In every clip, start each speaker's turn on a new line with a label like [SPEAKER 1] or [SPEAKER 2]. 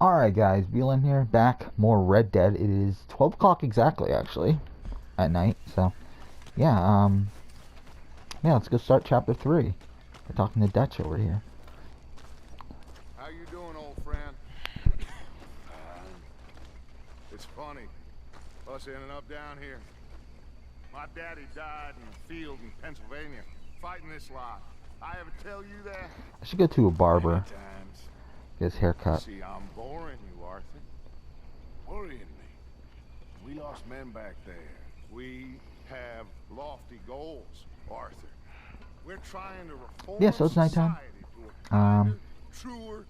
[SPEAKER 1] Alright guys, Beelan here, back, more Red Dead. It is 12 o'clock exactly, actually, at night, so, yeah, let's go start chapter 3. We're talking to Dutch over here.
[SPEAKER 2] How you doing, old friend? It's funny, us ending up down here. My daddy died in a field in Pennsylvania, fighting this lot. I ever tell you that?
[SPEAKER 1] I should go to a barber,
[SPEAKER 2] Many times.
[SPEAKER 1] get his haircut.
[SPEAKER 2] See, I'm boring you, Arthur. Worrying me. We lost men back there. We have lofty goals, Arthur. We're trying to reform
[SPEAKER 1] Yeah, so it's nighttime.
[SPEAKER 2] society to a kinder, truer,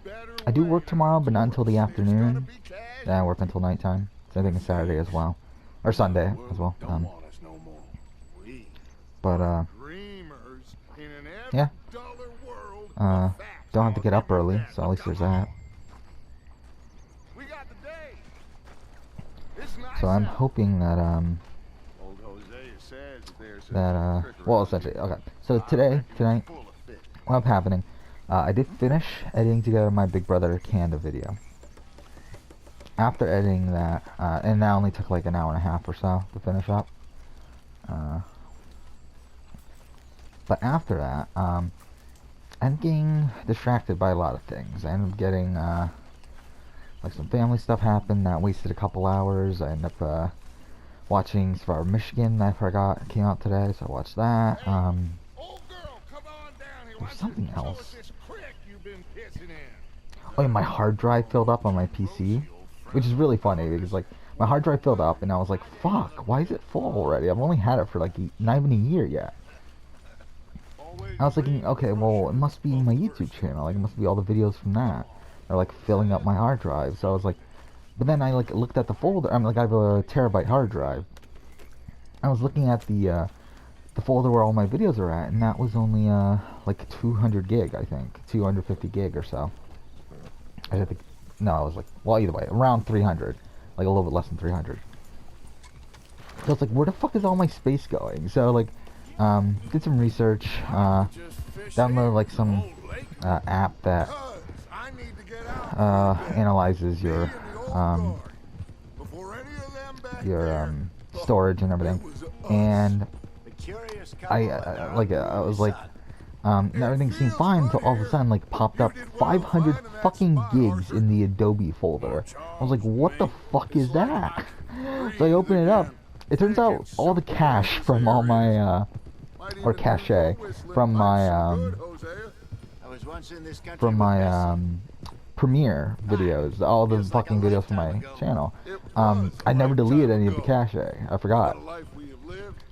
[SPEAKER 2] better
[SPEAKER 1] I do
[SPEAKER 2] way.
[SPEAKER 1] work tomorrow, but not until the
[SPEAKER 2] There's gotta
[SPEAKER 1] afternoon.
[SPEAKER 2] be cash.
[SPEAKER 1] Then I work until nighttime, so I think it's Saturday as well. Or Sunday as well.
[SPEAKER 2] Don't want us no more. We
[SPEAKER 1] But,
[SPEAKER 2] dreamers in an
[SPEAKER 1] yeah.
[SPEAKER 2] $1 world.
[SPEAKER 1] Don't have to get up early, so at least there's that.
[SPEAKER 2] We got the day. It's nice
[SPEAKER 1] So I'm
[SPEAKER 2] out.
[SPEAKER 1] hoping that,
[SPEAKER 2] Old Hosea says there's
[SPEAKER 1] well, essentially, okay. So tonight, what's happening? I did finish editing together my Big Brother Canada video. After editing that, and that only took like an hour and a half or so to finish up. But after that, I'm getting distracted by a lot of things. I ended up getting, like some family stuff happened that wasted a couple hours. I ended up, watching Survivor Michigan that I forgot came out today, so I watched that.
[SPEAKER 2] Old girl, come on down here.
[SPEAKER 1] There's something
[SPEAKER 2] Show us
[SPEAKER 1] else.
[SPEAKER 2] this crick you've been pissing in.
[SPEAKER 1] Oh, yeah, my hard drive filled up on my PC, which is really funny because like my hard drive filled up and I was like, fuck, why is it full already? I've only had it for like not even a year yet. I was thinking, okay, well, it must be my YouTube channel, like it must be all the videos from that are like filling up my hard drive. So I was like, but then I like looked at the folder. I'm like, I have a terabyte hard drive. I was looking at the folder where all my videos are at, and that was only like 200 gig, I think, 250 gig or so. I think, no, it was like, well, either way, around 300, like a little bit less than 300. So it's like, where the fuck is all my space going? So like, did some research, downloaded like some app that analyzes your storage and everything, and I was like, and everything seemed fine until all of a sudden like popped up 500 fucking gigs in the Adobe folder. I was like, what the fuck is that? So I open it up. It turns out all the cache from all my or cache from my Premiere videos, all the fucking videos from my channel. I never deleted any of the cache. I forgot.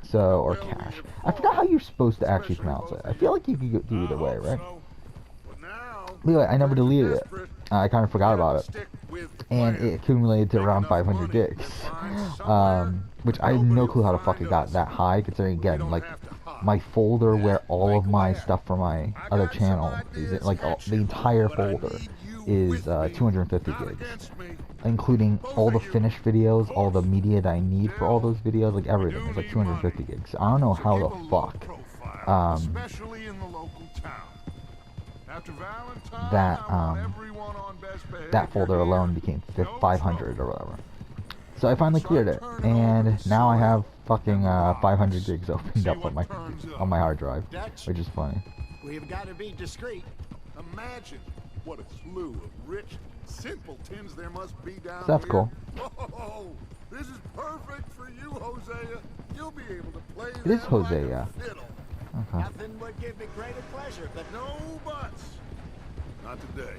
[SPEAKER 1] So, or cache. I forgot how you're supposed to actually pronounce it. I feel like you could do either way, right? Anyway, I never deleted it. I kind of forgot about it. And it accumulated to around 500 gigs. Which I have no clue how the fuck it got that high, considering, again, like, my folder where all of my stuff for my other channel is, like, the entire folder is 250 gigs, including all the finished videos, all the media that I need for all those videos, like everything is like 250 gigs. I don't know how the fuck that folder alone became 500 or whatever. So I finally cleared it, and now I have fucking 500 gigs opened up on my hard drive, which is funny.
[SPEAKER 3] We've got to be discreet.
[SPEAKER 2] Imagine what a slew of rich simpletons there must be down
[SPEAKER 1] So that's
[SPEAKER 2] here.
[SPEAKER 1] cool.
[SPEAKER 2] Oh, this is perfect for you, Hosea. You'll be able to play
[SPEAKER 1] It is
[SPEAKER 2] that
[SPEAKER 1] Hosea.
[SPEAKER 2] like a fiddle.
[SPEAKER 1] Okay.
[SPEAKER 3] Nothing would give me greater pleasure, but
[SPEAKER 2] No buts. Not today.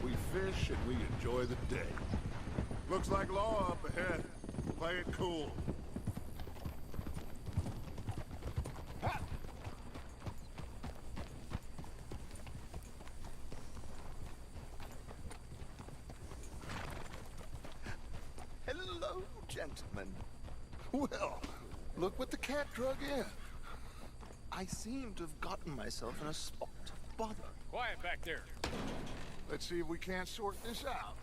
[SPEAKER 2] We fish and we enjoy the day. Looks like law up ahead. Play it cool. Hello, gentlemen. Well, look what the cat drug in. I seem to have gotten myself in a spot to bother.
[SPEAKER 4] Quiet back there.
[SPEAKER 2] Let's see if we can't sort this out.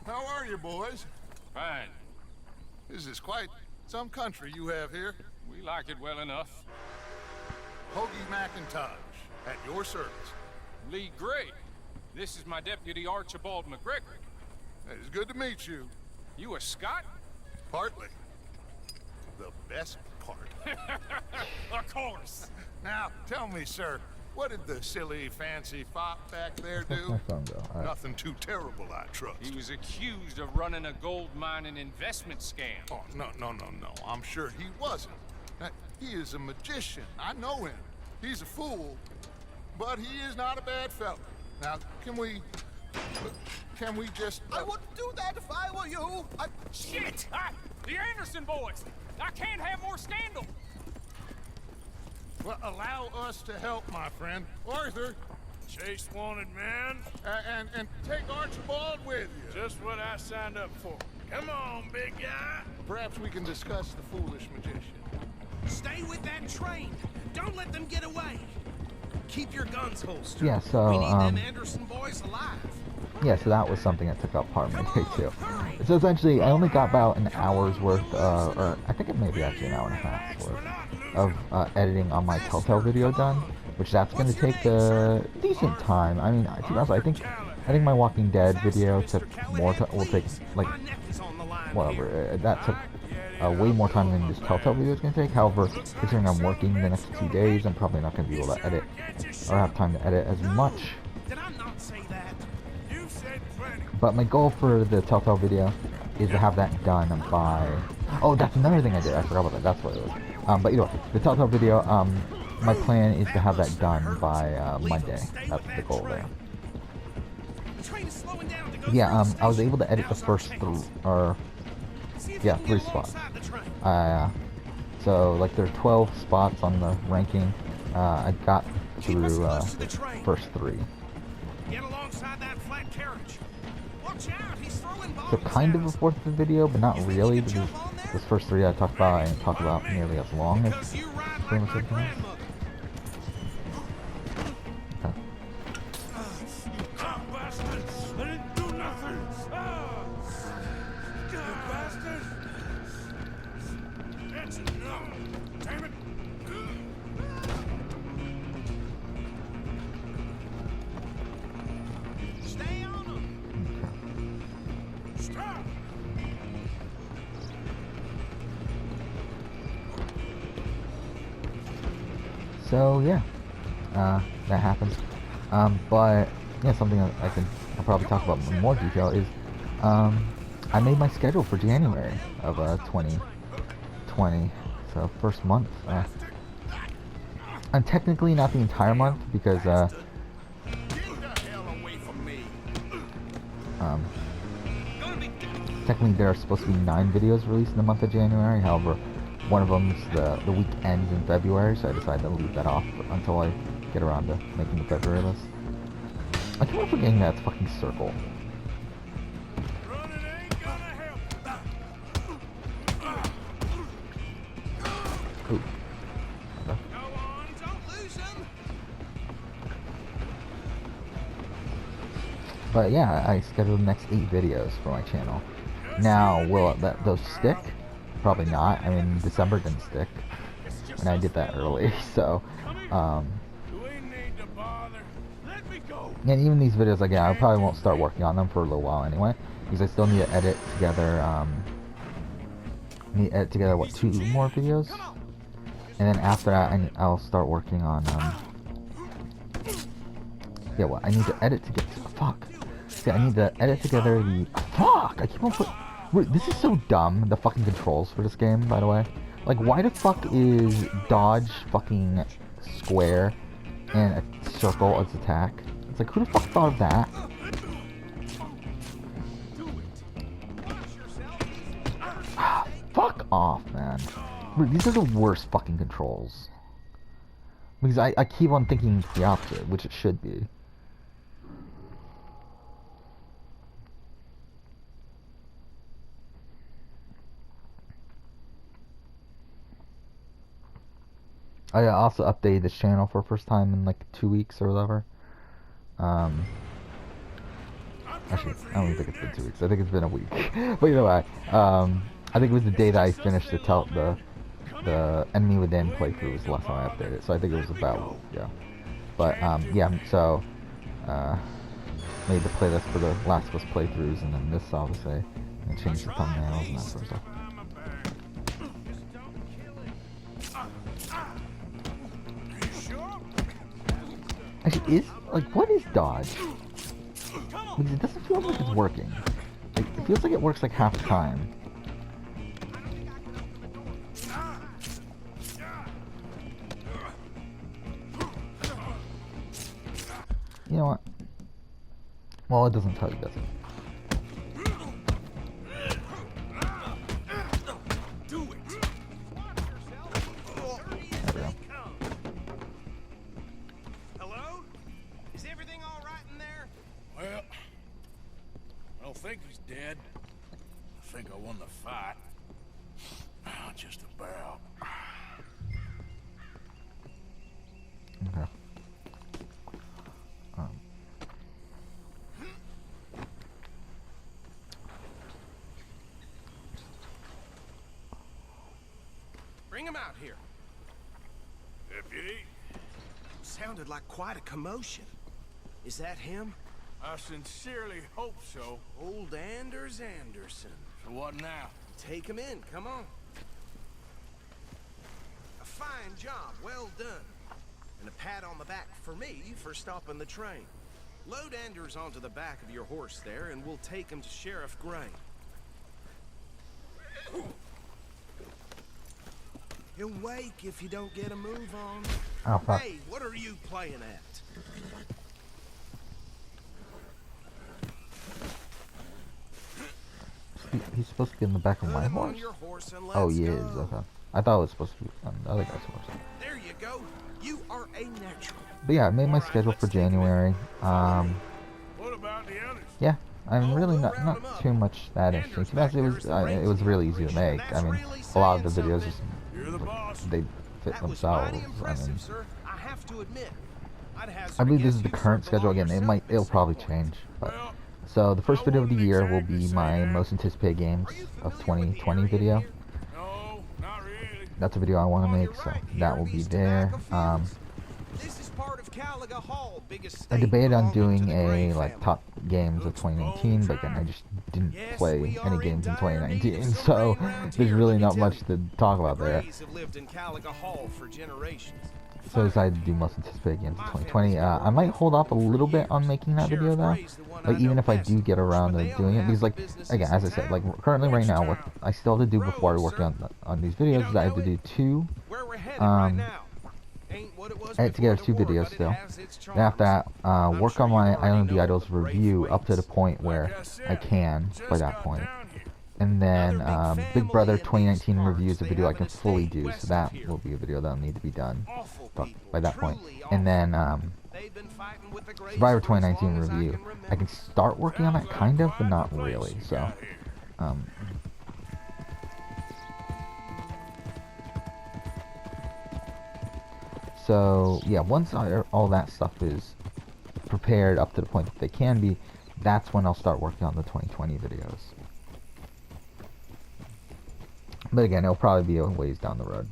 [SPEAKER 2] How are you, boys?
[SPEAKER 4] Fine.
[SPEAKER 2] This is quite some country you have here.
[SPEAKER 4] We like it well enough.
[SPEAKER 2] Hoagie McIntosh, at your service.
[SPEAKER 4] Lee Gray. This is my deputy Archibald McGregor.
[SPEAKER 2] It's good to meet you.
[SPEAKER 4] You a Scot?
[SPEAKER 2] Partly. The best part.
[SPEAKER 4] Of course.
[SPEAKER 2] Now, tell me, sir, what did the silly, fancy fop back there
[SPEAKER 1] Where's
[SPEAKER 2] do?
[SPEAKER 1] my phone go? Alright.
[SPEAKER 2] Nothing too terrible, I trust.
[SPEAKER 4] He was accused of running a gold mining investment scam.
[SPEAKER 2] Oh, no. I'm sure he wasn't. He is a magician. I know him. He's a fool, but he is not a bad fellow. Now, can we just...
[SPEAKER 3] I wouldn't do that if I were you.
[SPEAKER 4] Shit! The Anderson boys! I can't have more scandal!
[SPEAKER 2] Well, allow us to help, my friend. Arthur,
[SPEAKER 5] Chase wanted man.
[SPEAKER 2] and take Archibald with you.
[SPEAKER 5] Just what I signed up for. Come on, big guy.
[SPEAKER 2] Perhaps we can discuss the foolish magician.
[SPEAKER 6] Stay with that train. Don't let them get away. Keep your guns holstered.
[SPEAKER 1] Yeah, so,
[SPEAKER 6] we need them Anderson boys alive.
[SPEAKER 1] Yeah, so that was something that took up part of my day too. So essentially, I only got about an hour's worth, or I think it may be actually an hour and a half worth of editing on my Telltale video done, which that's going to take a decent time. I mean, to be honest, I think my Walking Dead video took more time. Will take like whatever. That took way more time than this Telltale video is going to take. However, considering I'm working the next 2 days, I'm probably not going to be able to edit or have time to edit as much.
[SPEAKER 6] Did I not say that?
[SPEAKER 5] You said plenty.
[SPEAKER 1] But my goal for the Telltale video is to have that done by... Oh, that's another thing I did. I forgot about that. That's what it was. But either way, the Telltale video, my plan is to have that done by Monday. That's the goal there.
[SPEAKER 6] The train is slowing down to go
[SPEAKER 1] Yeah,
[SPEAKER 6] through the
[SPEAKER 1] I was
[SPEAKER 6] station.
[SPEAKER 1] able to edit the first
[SPEAKER 6] See if you can
[SPEAKER 1] 3
[SPEAKER 6] get
[SPEAKER 1] spots.
[SPEAKER 6] alongside the train.
[SPEAKER 1] So, like, there are 12 spots on the ranking. I got through first 3.
[SPEAKER 6] Get alongside that flat carriage. Watch out, he's throwing bombs.
[SPEAKER 1] So kind of
[SPEAKER 6] at us.
[SPEAKER 1] a fourth of the video, but not
[SPEAKER 6] You think
[SPEAKER 1] really,
[SPEAKER 6] you can
[SPEAKER 1] because
[SPEAKER 6] jump on there?
[SPEAKER 1] this first 3 I talked about, I didn't talk about nearly as long as
[SPEAKER 6] Because you ride
[SPEAKER 1] pretty
[SPEAKER 6] like
[SPEAKER 1] much
[SPEAKER 6] my
[SPEAKER 1] everything else.
[SPEAKER 6] grandmother.
[SPEAKER 5] Ah, bastard. I didn't do nothing. Ah. You bastard. That's enough. Damn it.
[SPEAKER 6] Stay on him.
[SPEAKER 5] Stop.
[SPEAKER 1] So yeah, that happens. But yeah, something that I'll probably talk about in more detail is I made my schedule for January of 2020. So first month. And technically not the entire month because
[SPEAKER 2] Get the hell away from me.
[SPEAKER 1] technically there are supposed to be 9 videos released in the month of January. However, one of them's the week ends in February, so I decided to leave that off until I get around to making the February list. I keep on forgetting that it's fucking Circle.
[SPEAKER 5] Running ain't gonna help.
[SPEAKER 1] Ooh.
[SPEAKER 6] Go on, don't lose him.
[SPEAKER 1] But yeah, I scheduled the next 8 videos for my channel. Now, will those stick? Probably not. I mean, December didn't stick, and I did that early, so,
[SPEAKER 5] Do we need to bother? Let me go.
[SPEAKER 1] and even these videos, like, yeah, I probably won't start working on them for a little while anyway, because I still need to edit together, what, 2 more videos? And then after that, I'll start working on, yeah, well, I need to edit to get, fuck. See, I need to edit together the, fuck, I keep on wait, this is so dumb, the fucking controls for this game, by the way. Like, why the fuck is dodge fucking square and a circle as attack? It's like, who the fuck thought of that? Fuck off, man. These are the worst fucking controls. Because I keep on thinking it's the opposite, which it should be. I also updated this channel for the first time in like 2 weeks or whatever. Actually, I don't even think it's been 2 weeks. I think it's been a week. But either way, I think it was the day that I finished the the Enemy Within playthrough was the last time I updated, so I think it was about a week ago. But yeah, so made the playlist for the Last of Us playthroughs, and then this obviously, and changed the thumbnails and that sort of stuff. Actually, what is dodge? Because it doesn't feel like it's working. Like, it feels like it works like half the time. You know what? Well, it doesn't tell you, does it?
[SPEAKER 6] Do it.
[SPEAKER 1] There we go.
[SPEAKER 6] Hello? Is everything all right in there?
[SPEAKER 5] Well, I don't think he's dead. I think I won the fight. Just about.
[SPEAKER 1] Okay.
[SPEAKER 6] Bring him out here.
[SPEAKER 5] Deputy,
[SPEAKER 6] Sounded like quite a commotion. Is that him?
[SPEAKER 5] I sincerely hope so.
[SPEAKER 6] Old Anders Anderson.
[SPEAKER 5] So what now?
[SPEAKER 6] Take him in, come on. A fine job, well done. And a pat on the back for me for stopping the train. Load Anders onto the back of your horse there, and we'll take him to Sheriff Gray. He'll wake if you don't get a move on.
[SPEAKER 1] Oh, fuck.
[SPEAKER 6] Hey, what are you playing at?
[SPEAKER 1] He's supposed to get in the back of
[SPEAKER 6] Put
[SPEAKER 1] my
[SPEAKER 6] him on
[SPEAKER 1] horse?
[SPEAKER 6] your horse and
[SPEAKER 1] Oh,
[SPEAKER 6] let's
[SPEAKER 1] he
[SPEAKER 6] go.
[SPEAKER 1] is. Okay. I thought it was supposed to be on the other guy's horse.
[SPEAKER 6] There you go. You are a natural.
[SPEAKER 1] But yeah, I made my schedule for January.
[SPEAKER 5] What about the others?
[SPEAKER 1] Yeah, I'm
[SPEAKER 6] Oh,
[SPEAKER 1] really
[SPEAKER 6] we'll
[SPEAKER 1] not
[SPEAKER 6] round 'em up.
[SPEAKER 1] too much that interesting. To be honest, it was really easy to make. I mean, a lot of the videos just
[SPEAKER 5] You're the boss.
[SPEAKER 1] they fit
[SPEAKER 6] That was
[SPEAKER 1] themselves.
[SPEAKER 6] mighty
[SPEAKER 1] I
[SPEAKER 6] impressive,
[SPEAKER 1] mean,
[SPEAKER 6] sir. I have to admit. I'd
[SPEAKER 1] I
[SPEAKER 6] hazard a
[SPEAKER 1] believe this
[SPEAKER 6] guess
[SPEAKER 1] is the
[SPEAKER 6] you'd
[SPEAKER 1] current
[SPEAKER 6] served
[SPEAKER 1] schedule
[SPEAKER 6] along
[SPEAKER 1] again.
[SPEAKER 6] yourself at
[SPEAKER 1] It'll
[SPEAKER 6] some
[SPEAKER 1] probably
[SPEAKER 6] point.
[SPEAKER 1] change. But
[SPEAKER 5] Well,
[SPEAKER 1] so the first
[SPEAKER 5] I
[SPEAKER 1] video of the
[SPEAKER 5] wouldn't
[SPEAKER 1] year will
[SPEAKER 5] exactly
[SPEAKER 1] be
[SPEAKER 5] say
[SPEAKER 1] my
[SPEAKER 5] that.
[SPEAKER 1] most anticipated games
[SPEAKER 6] Are you
[SPEAKER 1] of
[SPEAKER 6] familiar with the
[SPEAKER 1] 2020
[SPEAKER 6] area
[SPEAKER 1] video.
[SPEAKER 6] here?
[SPEAKER 5] No, not really.
[SPEAKER 1] That's a video I want to
[SPEAKER 6] Oh,
[SPEAKER 1] make,
[SPEAKER 6] you're
[SPEAKER 1] so
[SPEAKER 6] right,
[SPEAKER 1] that
[SPEAKER 6] here
[SPEAKER 1] will
[SPEAKER 6] in
[SPEAKER 1] be
[SPEAKER 6] these
[SPEAKER 1] there.
[SPEAKER 6] tobacco fields. This is part of Caliga Hall, biggest
[SPEAKER 1] I
[SPEAKER 6] state
[SPEAKER 1] debated on
[SPEAKER 6] belonging to
[SPEAKER 1] doing
[SPEAKER 6] the Gray
[SPEAKER 1] a like
[SPEAKER 6] family.
[SPEAKER 1] top games of
[SPEAKER 5] Looks
[SPEAKER 1] 2019, but again, I
[SPEAKER 5] bone
[SPEAKER 1] just didn't
[SPEAKER 6] Yes,
[SPEAKER 1] play
[SPEAKER 6] we
[SPEAKER 1] any
[SPEAKER 6] are in
[SPEAKER 1] games in
[SPEAKER 6] dire need of
[SPEAKER 1] 2019,
[SPEAKER 6] some
[SPEAKER 1] so
[SPEAKER 6] rain around
[SPEAKER 1] there's
[SPEAKER 6] here,
[SPEAKER 1] really
[SPEAKER 6] let me
[SPEAKER 1] not
[SPEAKER 6] tell
[SPEAKER 1] much
[SPEAKER 6] you.
[SPEAKER 1] to talk
[SPEAKER 6] The
[SPEAKER 1] about there.
[SPEAKER 6] Grays have lived in Caliga Hall for generations.
[SPEAKER 1] So I decided to do most anticipated games of 2020. I might hold off a little bit on making that video though. Like even if I do get around to doing it, because like again, as I said, like currently right now, what I still have to do before I work on these videos is I have to do two.
[SPEAKER 6] Where we're headed right
[SPEAKER 1] Um,
[SPEAKER 6] now. Ain't what it was
[SPEAKER 1] I had to get
[SPEAKER 6] before
[SPEAKER 1] two
[SPEAKER 6] the war,
[SPEAKER 1] videos
[SPEAKER 6] but it
[SPEAKER 1] still.
[SPEAKER 6] has its
[SPEAKER 1] Then after
[SPEAKER 6] charms.
[SPEAKER 1] that,
[SPEAKER 6] I'm
[SPEAKER 1] work
[SPEAKER 6] sure
[SPEAKER 1] on
[SPEAKER 6] you
[SPEAKER 1] my
[SPEAKER 6] already
[SPEAKER 1] Island of the
[SPEAKER 6] know
[SPEAKER 1] Idols
[SPEAKER 6] what Rafe
[SPEAKER 1] review up to the
[SPEAKER 6] waits.
[SPEAKER 1] point where
[SPEAKER 5] Like I said,
[SPEAKER 1] I can
[SPEAKER 5] just
[SPEAKER 1] by that
[SPEAKER 5] got
[SPEAKER 1] point.
[SPEAKER 5] down here.
[SPEAKER 1] And then
[SPEAKER 6] Another big
[SPEAKER 1] Big Brother
[SPEAKER 6] family in these
[SPEAKER 1] 2019
[SPEAKER 6] parts.
[SPEAKER 1] review is a
[SPEAKER 6] They
[SPEAKER 1] video I
[SPEAKER 6] have
[SPEAKER 1] can
[SPEAKER 6] an
[SPEAKER 1] fully
[SPEAKER 6] estate
[SPEAKER 1] do,
[SPEAKER 6] west
[SPEAKER 1] so
[SPEAKER 6] of
[SPEAKER 1] that
[SPEAKER 6] here.
[SPEAKER 1] will be a video that'll need to be done
[SPEAKER 6] Awful
[SPEAKER 1] by
[SPEAKER 6] people,
[SPEAKER 1] that point.
[SPEAKER 6] truly
[SPEAKER 1] And then
[SPEAKER 6] They've been fighting with the Grays
[SPEAKER 1] Survivor
[SPEAKER 6] for as long
[SPEAKER 1] 2019
[SPEAKER 6] as I
[SPEAKER 1] review.
[SPEAKER 6] can
[SPEAKER 1] I
[SPEAKER 6] remember.
[SPEAKER 1] can start working on that kind of, but not really. So, so yeah, once all that stuff is prepared up to the point that they can be, that's when I'll start working on the 2020 videos. But again, it'll probably be a ways down the road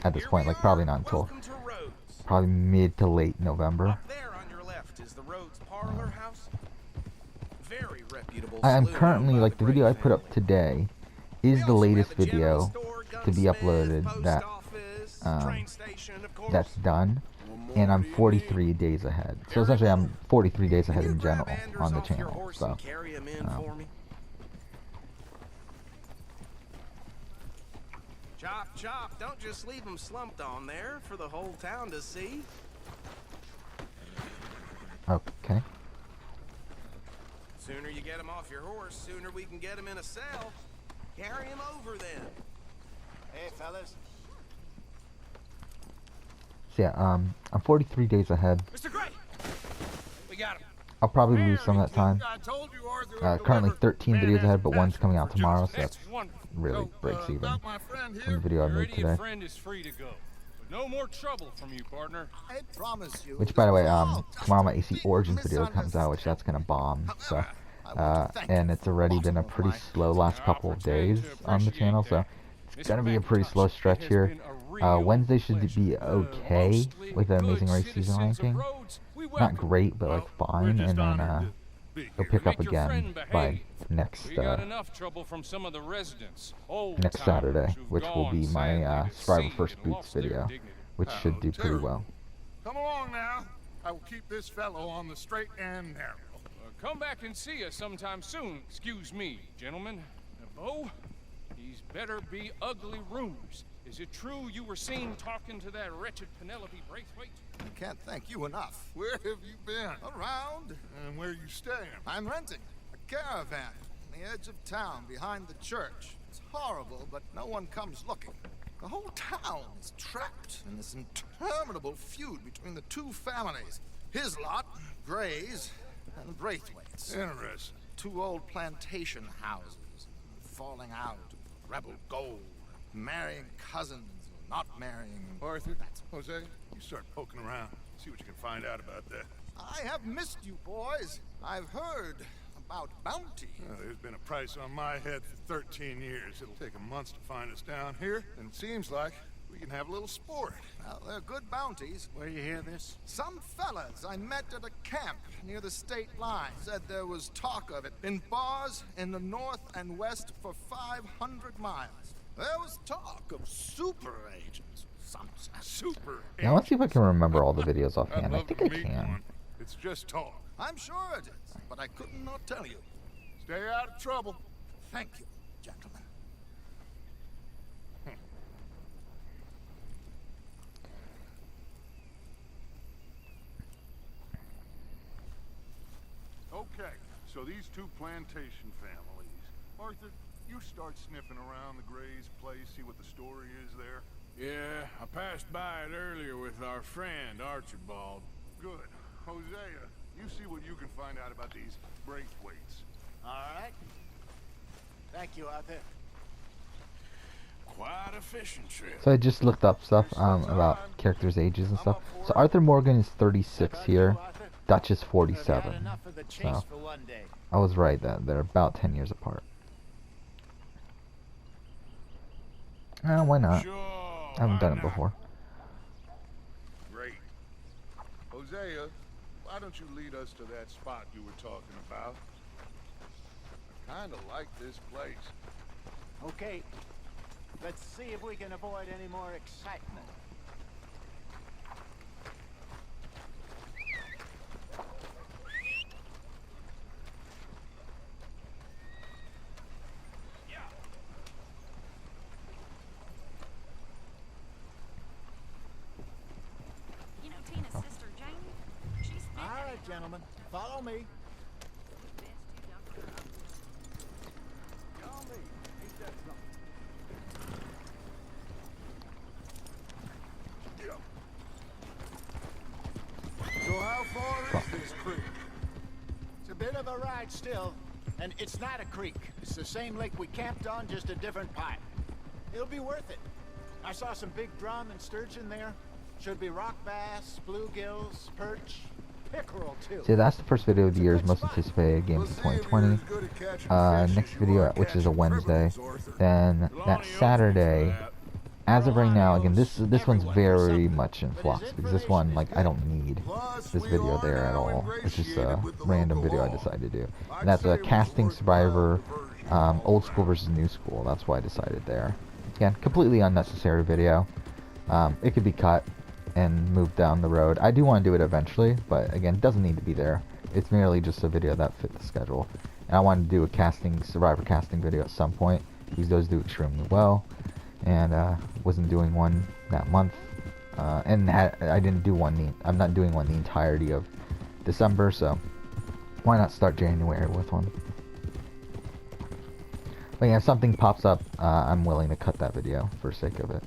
[SPEAKER 1] at this
[SPEAKER 6] Here
[SPEAKER 1] point,
[SPEAKER 6] we
[SPEAKER 1] like probably
[SPEAKER 6] are.
[SPEAKER 1] not until
[SPEAKER 6] Welcome to Rhodes.
[SPEAKER 1] probably mid to late November.
[SPEAKER 6] Up there on your left is the Rhodes Parlor House. Very reputable.
[SPEAKER 1] I'm
[SPEAKER 6] saloon
[SPEAKER 1] currently,
[SPEAKER 6] owned by
[SPEAKER 1] like, the
[SPEAKER 6] Gray
[SPEAKER 1] video I put up
[SPEAKER 6] family.
[SPEAKER 1] today
[SPEAKER 6] We
[SPEAKER 1] is the
[SPEAKER 6] also
[SPEAKER 1] latest
[SPEAKER 6] have a general
[SPEAKER 1] video
[SPEAKER 6] store,
[SPEAKER 1] to be
[SPEAKER 6] gunsmith,
[SPEAKER 1] uploaded
[SPEAKER 6] post
[SPEAKER 1] that
[SPEAKER 6] office, train station, of course.
[SPEAKER 1] that's done,
[SPEAKER 5] One more
[SPEAKER 1] and I'm
[SPEAKER 5] do you
[SPEAKER 1] 43 days ahead. So
[SPEAKER 6] Very
[SPEAKER 1] essentially, I'm
[SPEAKER 6] well.
[SPEAKER 1] 43 days
[SPEAKER 6] Can
[SPEAKER 1] ahead
[SPEAKER 6] you
[SPEAKER 1] in
[SPEAKER 6] grab
[SPEAKER 1] general
[SPEAKER 6] Anders
[SPEAKER 1] on the
[SPEAKER 6] off your
[SPEAKER 1] channel.
[SPEAKER 6] horse
[SPEAKER 1] So,
[SPEAKER 6] and carry him in for me? Chop, chop. Don't just leave him slumped on there for the whole town to see.
[SPEAKER 1] okay.
[SPEAKER 6] Sooner you get him off your horse, sooner we can get him in a cell. Carry him over then.
[SPEAKER 3] Hey, fellas.
[SPEAKER 1] So yeah, I'm 43 days ahead.
[SPEAKER 4] Mr. Gray! We got him.
[SPEAKER 1] I'll probably lose some of that time.
[SPEAKER 2] I told you Arthur would
[SPEAKER 1] Currently
[SPEAKER 2] deliver.
[SPEAKER 1] 13
[SPEAKER 2] Man
[SPEAKER 1] videos
[SPEAKER 2] has
[SPEAKER 1] ahead, but
[SPEAKER 2] been
[SPEAKER 1] one's
[SPEAKER 2] desperate
[SPEAKER 1] coming out
[SPEAKER 2] for
[SPEAKER 1] tomorrow,
[SPEAKER 2] justice.
[SPEAKER 1] so that's
[SPEAKER 4] That's wonderful.
[SPEAKER 1] really
[SPEAKER 2] So,
[SPEAKER 1] breaks even
[SPEAKER 2] about my friend
[SPEAKER 1] from
[SPEAKER 2] here,
[SPEAKER 1] the video I
[SPEAKER 4] Your
[SPEAKER 1] made
[SPEAKER 4] idiot
[SPEAKER 1] today.
[SPEAKER 4] friend is free to go. But no more trouble from you, partner.
[SPEAKER 2] I promise you.
[SPEAKER 1] Which, by the way,
[SPEAKER 2] Oh,
[SPEAKER 1] tomorrow my AC Origins video comes out, which that's gonna bomb. So, and it's already been a pretty slow last couple of days on the channel. So, It's gonna be a pretty slow stretch here. Wednesday should be okay with the Amazing Race season ranking. Not great, but like fine, and then it'll pick up again by next next Saturday, which will be my Survivor First Boots video, which should do pretty well.
[SPEAKER 2] Come along now. I will keep this fellow on the straight and narrow.
[SPEAKER 4] Come back and see us sometime soon. Excuse me, gentlemen. Bo, these better be ugly rumors. Is it true you were seen talking to that wretched Penelope Braithwaite?
[SPEAKER 3] I can't thank you enough.
[SPEAKER 2] Where have you been?
[SPEAKER 3] Around.
[SPEAKER 2] And where are you staying?
[SPEAKER 3] I'm renting a caravan on the edge of town behind the church. It's horrible, but no one comes looking. The whole town is trapped in this interminable feud between the two families. His lot, Gray's, and Braithwaite's.
[SPEAKER 2] Interesting.
[SPEAKER 3] Two old plantation houses, falling out, rebel gold, marrying cousins, or not marrying.
[SPEAKER 2] Arthur, Jose, you start poking around. See what you can find out about that.
[SPEAKER 3] I have missed you, boys. I've heard about bounty.
[SPEAKER 2] Well, there's been a price on my head for 13 years. It'll take a month to find us down here, and it seems like we can have a little sport.
[SPEAKER 3] Well, they're good bounties.
[SPEAKER 2] Where you hear this?
[SPEAKER 3] Some fellas I met at a camp near the state line said there was talk of it in bars in the north and west for 500 miles. There was talk of super agents. Some
[SPEAKER 2] super.
[SPEAKER 1] Now let's see if I can remember all the videos
[SPEAKER 2] I'd
[SPEAKER 1] offhand. I
[SPEAKER 2] love
[SPEAKER 1] think
[SPEAKER 2] to
[SPEAKER 1] I
[SPEAKER 2] meet
[SPEAKER 1] can.
[SPEAKER 2] one. It's just talk.
[SPEAKER 3] I'm sure it is, but I could not tell you.
[SPEAKER 2] Stay out of trouble.
[SPEAKER 3] Thank you, gentlemen.
[SPEAKER 2] Okay, so these two plantation families. Arthur, you start sniffing around the Gray's place, see what the story is there.
[SPEAKER 5] Yeah, I passed by it earlier with our friend, Archibald.
[SPEAKER 2] Good. Hosea, you see what you can find out about these Braithwaites.
[SPEAKER 3] All right. Thank you, Arthur.
[SPEAKER 5] Quite a fishing trip.
[SPEAKER 1] So I just looked up stuff about characters' ages and stuff. So Arthur Morgan is 36 here. Dutch is 47. So I was right that they're about 10 years apart. Why not?
[SPEAKER 5] Sure,
[SPEAKER 1] I haven't done
[SPEAKER 5] why
[SPEAKER 1] it
[SPEAKER 5] not?
[SPEAKER 1] before.
[SPEAKER 2] Great. Hosea, why don't you lead us to that spot you were talking about? I kinda like this place.
[SPEAKER 3] Okay. Let's see if we can avoid any more excitement.
[SPEAKER 7] You know Tina's sister, Janie? She's
[SPEAKER 3] All right, gentlemen. Follow me.
[SPEAKER 2] So how far is this creek?
[SPEAKER 3] It's a bit of a ride still, and it's not a creek. It's the same lake we camped on, just a different pipe. It'll be worth it. I saw some big drum and sturgeon there. Should be rock bass, bluegills, perch, pickerel too.
[SPEAKER 1] See, that's the first video of the year's most anticipated games of 2020. Next video, which is a Wednesday. Then that Saturday, as of right now, again, this one's very much in flux because this one, like, I don't need this video there at all. It's just a random video I decided to do. And that's a casting Survivor, old school versus new school. That's why I decided there. Again, completely unnecessary video. It could be cut and moved down the road. I do want to do it eventually, but again, it doesn't need to be there. It's merely just a video that fit the schedule. And I wanted to do a Survivor casting video at some point because those do extremely well. And wasn't doing one that month, and I didn't do one. I'm not doing one the entirety of December, so why not start January with one? But yeah, if something pops up, I'm willing to cut that video for sake of it.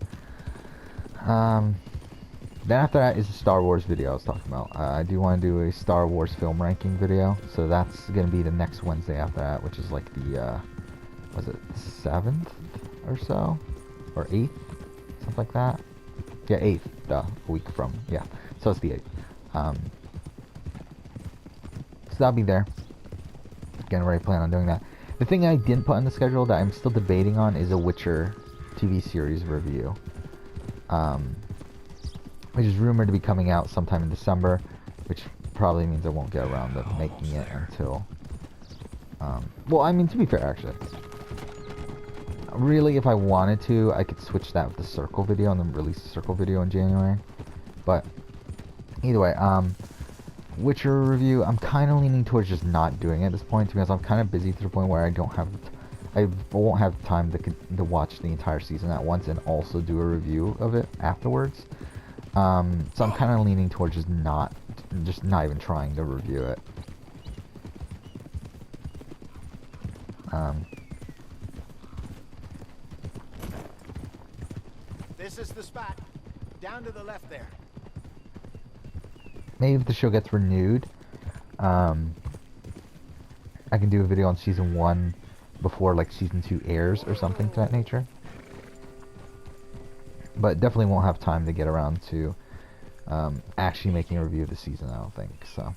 [SPEAKER 1] Then after that is the Star Wars video I was talking about. I do want to do a Star Wars film ranking video, so that's gonna be the next Wednesday after that, which is like the was it 7th or so? Or 8th, something like that. Yeah, 8th, a week from, yeah. So it's the 8th. So that'll be there. Again, already plan on doing that. The thing I didn't put on the schedule that I'm still debating on is a Witcher TV series review, which is rumored to be coming out sometime in December, which probably means I won't get around to making it until, well, I mean, to be fair, actually, really, if I wanted to, I could switch that with the Circle video and then release the Circle video in January, but either way, Witcher review, I'm kind of leaning towards just not doing it at this point, because I'm kind of busy to the point where I won't have time to watch the entire season at once and also do a review of it afterwards. So I'm kind of leaning towards just not even trying to review it.
[SPEAKER 8] This is the spot. Down to the left there.
[SPEAKER 1] Maybe if the show gets renewed, I can do a video on season 1 before like season 2 airs or something to that nature. But definitely won't have time to get around to actually making a review of the season, I don't think, so.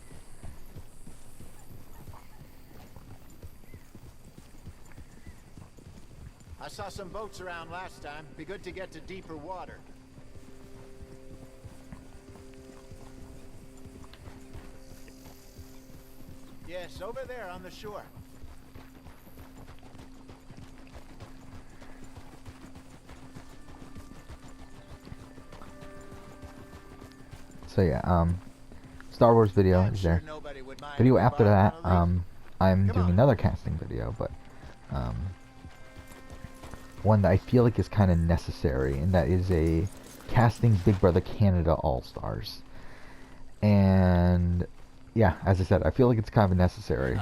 [SPEAKER 8] I saw some boats around last time. Be good to get to deeper water. Yes, over there on the shore.
[SPEAKER 1] So yeah, Star Wars video is there. Video after that, I'm doing another casting video, but one that I feel like is kind of necessary, and that is a casting Big Brother Canada All-Stars. And yeah, as I said, I feel like it's kind of necessary,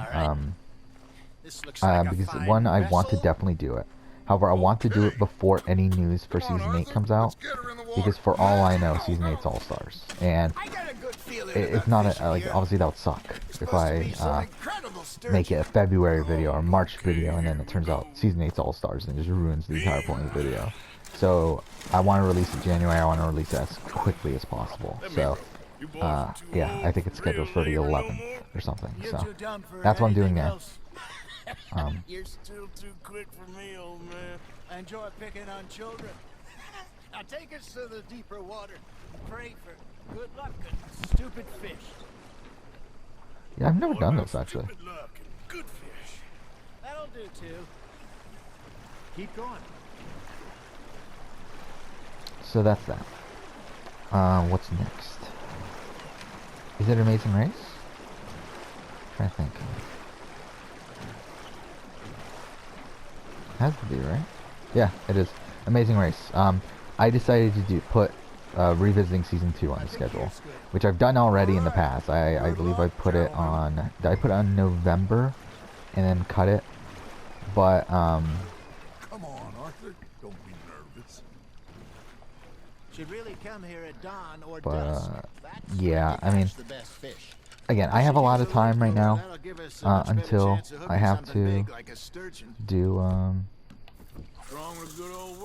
[SPEAKER 1] because one, I want to definitely do it. However, I want to do it before any news for Season 8 comes out, because for all I know, Season 8's All-Stars. And it's not, like, obviously that would suck if I make it a February video or March video, and then it turns out Season 8's All-Stars, and it just ruins the entire point of the video. So, I want to release it January, I want to release it as quickly as possible. So, yeah, I think it's scheduled for the 11th or something, so that's what I'm doing now.
[SPEAKER 5] You're still too quick for me, old man.
[SPEAKER 8] I enjoy picking on children. Now take us to the deeper water and pray for good luck and stupid fish.
[SPEAKER 1] Yeah, I've never done this, actually.
[SPEAKER 5] Stupid luck and good fish.
[SPEAKER 8] That'll do too. Keep going.
[SPEAKER 1] So that's that. What's next? Is it Amazing Race? I'm trying to think. Has to be, right? Yeah, it is. Amazing Race. I decided to put revisiting season 2 on the schedule, which I've done already in the past. I believe I put it on. Did I put it on November, and then cut it? But
[SPEAKER 2] Come on, Arthur. Don't be nervous.
[SPEAKER 8] Should really come here at dawn or
[SPEAKER 1] But,
[SPEAKER 8] dusk.
[SPEAKER 1] yeah, I mean,
[SPEAKER 8] The best fish.
[SPEAKER 1] again, I have a lot of time right now until I have to do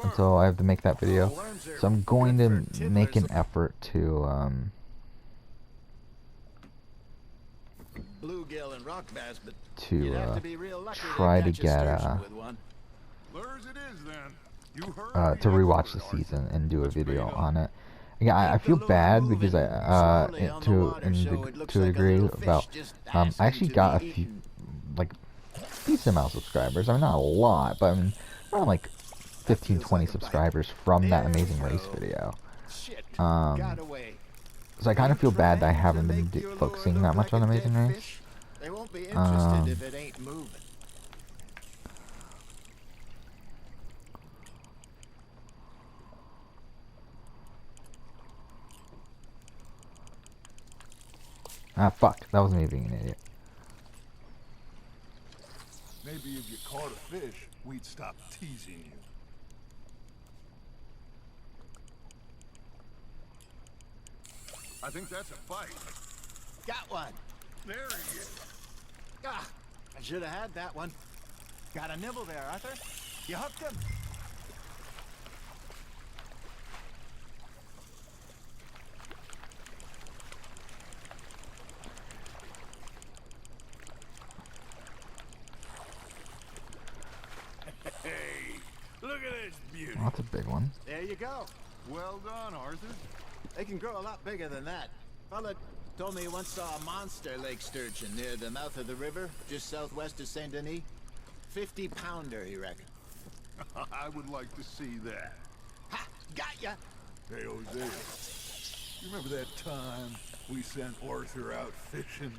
[SPEAKER 1] until I have to make that video. So I'm going to make an effort to
[SPEAKER 8] Bluegill and rock bass, but
[SPEAKER 1] to
[SPEAKER 8] you'd have to be real lucky
[SPEAKER 1] try to
[SPEAKER 8] catch a
[SPEAKER 1] get
[SPEAKER 8] sturgeon with one.
[SPEAKER 2] Lures it is then. You heard
[SPEAKER 1] to rewatch the season and do a video on it. Yeah, I feel bad because to a degree about I actually got a few, like, decent amount of subscribers. I mean, not a lot, but I mean around like 15-20 subscribers from that Amazing Race video. So I kind of feel bad that I haven't been focusing that much on Amazing Race.
[SPEAKER 8] They won't be interested if it ain't moving.
[SPEAKER 1] Ah, fuck. That was me being an idiot.
[SPEAKER 2] Maybe if you caught a fish, we'd stop teasing you. I think that's a bite.
[SPEAKER 8] Got one.
[SPEAKER 2] There he is.
[SPEAKER 8] Ah, I should have had that one. Got a nibble there, Arthur. You hooked him.
[SPEAKER 5] Hey, look at this beauty.
[SPEAKER 2] beauty.
[SPEAKER 1] Oh, that's a big one.
[SPEAKER 8] There you go.
[SPEAKER 2] Well done, Arthur.
[SPEAKER 8] They can grow a lot bigger than that. Fella told me he once saw a monster lake sturgeon near the mouth of the river, just southwest of Saint Denis. 50-pounder, he reckoned.
[SPEAKER 2] I would like to see that.
[SPEAKER 8] Ha! Got ya!
[SPEAKER 2] Hey, Hosea. You remember that time we sent Arthur out fishing?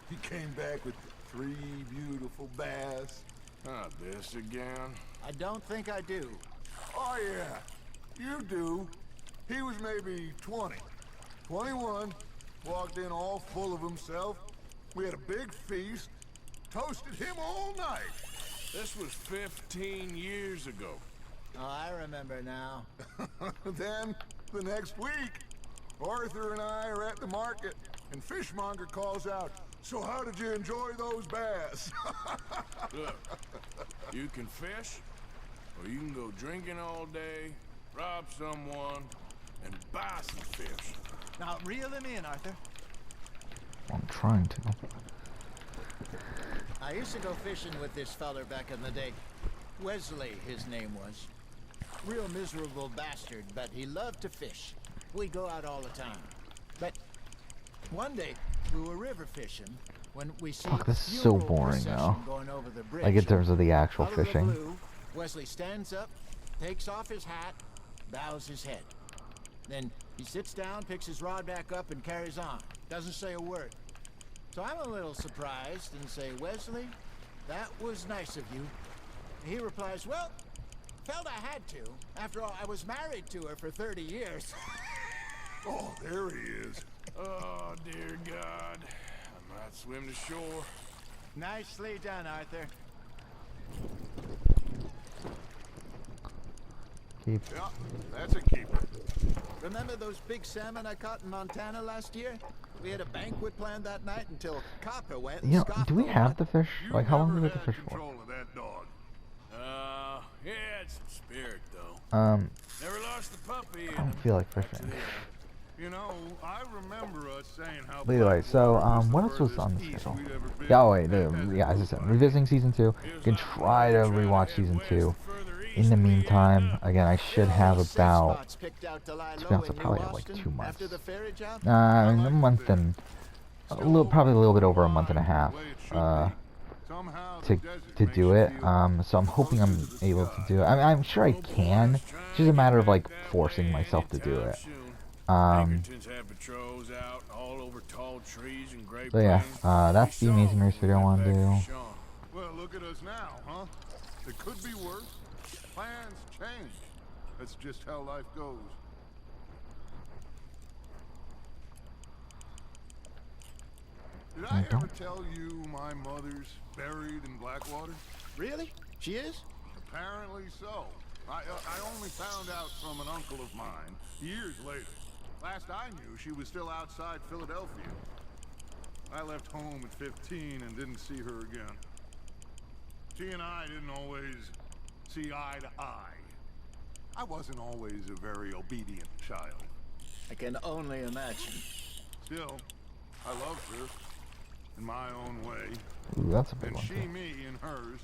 [SPEAKER 2] He came back with 3 beautiful bass.
[SPEAKER 5] Not this again.
[SPEAKER 8] I don't think I do.
[SPEAKER 2] Oh, yeah. You do. He was maybe 20. 21. Walked in all full of himself. We had a big feast. Toasted him all night.
[SPEAKER 5] This was 15 years ago.
[SPEAKER 8] Oh, I remember now.
[SPEAKER 2] Then, the next week, Arthur and I are at the market, and Fishmonger calls out, "So how did you enjoy those bass?"
[SPEAKER 5] Look, you can fish, or you can go drinking all day, rob someone, and buy some fish.
[SPEAKER 8] Now, reel him in, Arthur.
[SPEAKER 1] I'm trying to.
[SPEAKER 8] I used to go fishing with this feller back in the day. Wesley, his name was. Real miserable bastard, but he loved to fish. We'd go out all the time. But one day, we were river fishing when we see
[SPEAKER 1] Fuck, this is
[SPEAKER 8] a
[SPEAKER 1] so
[SPEAKER 8] funeral
[SPEAKER 1] boring
[SPEAKER 8] procession
[SPEAKER 1] now.
[SPEAKER 8] going over the bridge.
[SPEAKER 1] Like in terms of the actual
[SPEAKER 8] Out of the
[SPEAKER 1] fishing.
[SPEAKER 8] blue, Wesley stands up, takes off his hat, bows his head. Then he sits down, picks his rod back up, and carries on. Doesn't say a word. So I'm a little surprised and say, "Wesley, that was nice of you." He replies, "Well, felt I had to. After all, I was married to her for 30 years.
[SPEAKER 2] Oh, there he is.
[SPEAKER 5] Oh, dear God. I might swim to shore.
[SPEAKER 8] Nicely done, Arthur.
[SPEAKER 1] Keep.
[SPEAKER 2] Yeah, that's a keeper.
[SPEAKER 8] Remember those big salmon I caught in Montana last year? We had a banquet planned that night until Copper went and
[SPEAKER 1] You know,
[SPEAKER 8] scoffed
[SPEAKER 1] do we
[SPEAKER 8] over
[SPEAKER 1] have
[SPEAKER 8] it.
[SPEAKER 1] the fish?
[SPEAKER 2] You
[SPEAKER 1] Like, how long do
[SPEAKER 2] never
[SPEAKER 1] we have the
[SPEAKER 2] had
[SPEAKER 1] fish for?
[SPEAKER 2] control of that dog.
[SPEAKER 5] He had some spirit, though.
[SPEAKER 2] Never lost the puppy in
[SPEAKER 1] I don't
[SPEAKER 2] him.
[SPEAKER 1] feel like
[SPEAKER 2] That's
[SPEAKER 1] fishing.
[SPEAKER 2] it. You know, I remember us saying how.
[SPEAKER 1] But anyway, so what else was on the schedule? Yeah, oh wait, as I said, revisiting season 2. You can try to rewatch season 2. In the meantime, again, I should have about, to be honest, I probably have like 2 months. In a month and probably a little bit over a month and a half to do it. So I'm hoping I'm able to do it. I mean, I'm sure I can. It's just a matter of like forcing myself to do it. So yeah, that's the Amazing Race video I want to do.
[SPEAKER 2] Well, look at us now, huh? It could be worse. Plans change. That's just how life goes. Did I ever tell you my mother's buried in Blackwater?
[SPEAKER 8] Really? She is?
[SPEAKER 2] Apparently so. I only found out from an uncle of mine years later. Last I knew, she was still outside Philadelphia. I left home at 15 and didn't see her again. She and I didn't always see eye to eye. I wasn't always a very obedient child.
[SPEAKER 8] I can only imagine.
[SPEAKER 2] Still, I loved her in my own way.
[SPEAKER 1] Ooh, that's a big
[SPEAKER 2] And
[SPEAKER 1] one.
[SPEAKER 2] she
[SPEAKER 1] Too.
[SPEAKER 2] me in hers.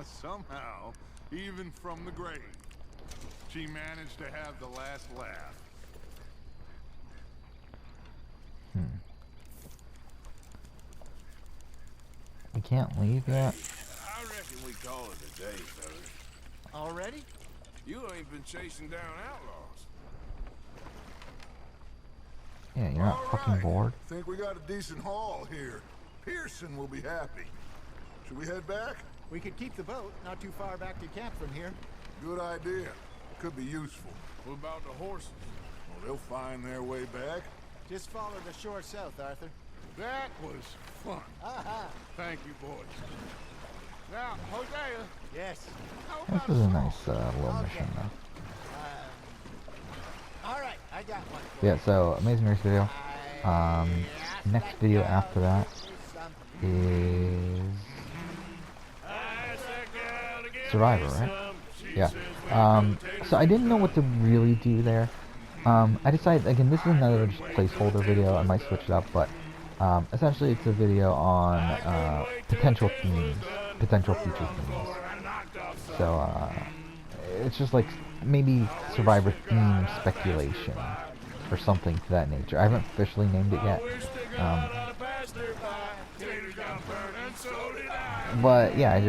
[SPEAKER 2] Somehow, even from the grave, she managed to have the last laugh.
[SPEAKER 1] We can't leave yet.
[SPEAKER 5] I reckon we call it a day, fellas.
[SPEAKER 8] Already?
[SPEAKER 5] You ain't been chasing down outlaws.
[SPEAKER 1] Yeah, you're not fucking
[SPEAKER 2] Alright,
[SPEAKER 1] bored.
[SPEAKER 2] think we got a decent haul here. Pearson will be happy. Should we head back?
[SPEAKER 8] We could keep the boat not too far back to camp from here.
[SPEAKER 2] Good idea. Could be useful.
[SPEAKER 5] What about the horses?
[SPEAKER 2] Well, they'll find their way back.
[SPEAKER 8] Just follow the shore south, Arthur.
[SPEAKER 2] That was fun.
[SPEAKER 8] Aha!
[SPEAKER 2] Thank you, boys. Now, Hosea,
[SPEAKER 8] Yes.
[SPEAKER 2] how
[SPEAKER 1] This
[SPEAKER 2] about
[SPEAKER 1] was a
[SPEAKER 2] song?
[SPEAKER 1] nice little
[SPEAKER 8] Okay.
[SPEAKER 1] mission, though.
[SPEAKER 8] All right, I got one for
[SPEAKER 1] Yeah, so Amazing Race video. Next video after that is Survivor, right? Yeah. So I didn't know what to really do there. I decided, again, this is another just placeholder video. I might switch it up, but essentially it's a video on potential themes, potential future themes. So it's just like maybe Survivor theme speculation or something to that nature. I haven't officially named it yet. But yeah, I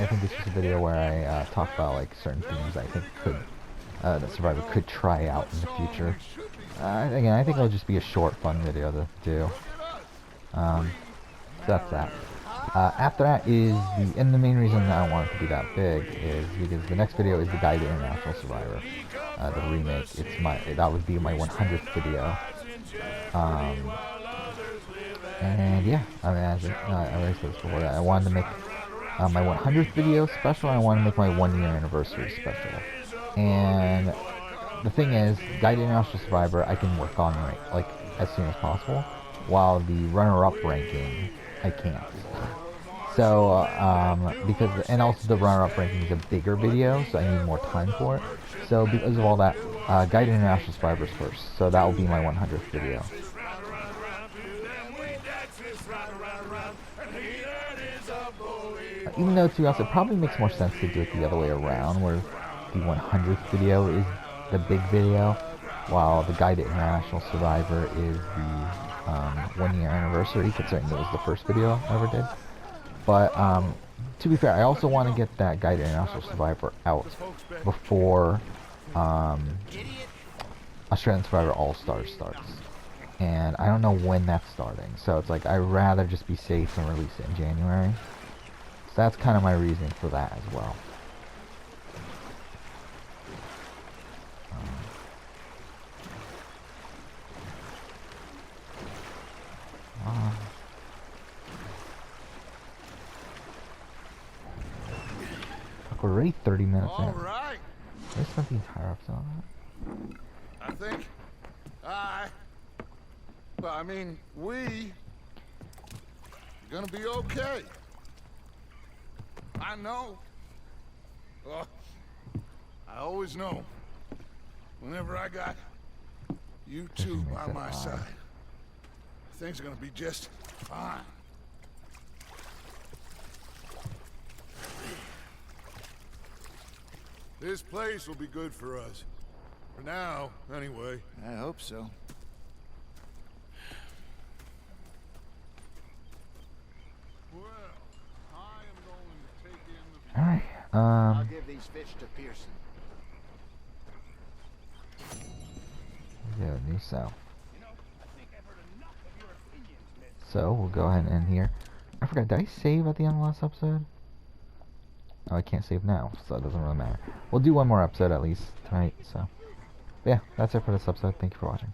[SPEAKER 1] think it's just a video where I talk about like certain themes I think that Survivor could try out in the future. Again, I think it'll just be a short, fun video to do. So that's that. After that and the main reason I don't want it to be that big is because the next video is the Guide to International Survivor, the remake. That would be my 100th video. And yeah, I mean, as I already said this before, I wanted to make my 100th video special. I wanted to make my 1-year anniversary special. And the thing is, Guide to International Survivor I can work on like as soon as possible, while the runner-up ranking I can't. So and also the runner-up ranking is a bigger video, so I need more time for it. So because of all that, Guide to International Survivor is first. So that will be my 100th video. Even though, to be honest, it probably makes more sense to do it the other way around, where the 100th video is the big video, while the Guide to International Survivor is the 1-year anniversary, considering it was the first video I ever did. But to be fair, I also want to get that Guide to International Survivor out before Australian Survivor All-Stars starts. And I don't know when that's starting, so it's like I'd rather just be safe and release it in January. So that's kind of my reasoning for that as well. We're already 30 minutes in.
[SPEAKER 3] All right.
[SPEAKER 1] I spent the entire episode on that.
[SPEAKER 3] I think I mean, we gonna be okay. I know. I always know. Whenever I got you two by my side, things are gonna be just fine. This place will be good for us. For now, anyway. I hope so. Well, I am going to take in the...
[SPEAKER 1] Alright,
[SPEAKER 8] I'll give these fish to Pearson.
[SPEAKER 1] yeah, new south. So, we'll go ahead and end here. I forgot, did I save at the end of the last episode? Oh, I can't save now, so it doesn't really matter. We'll do one more episode at least tonight, so... yeah, that's it for this episode. Thank you for watching.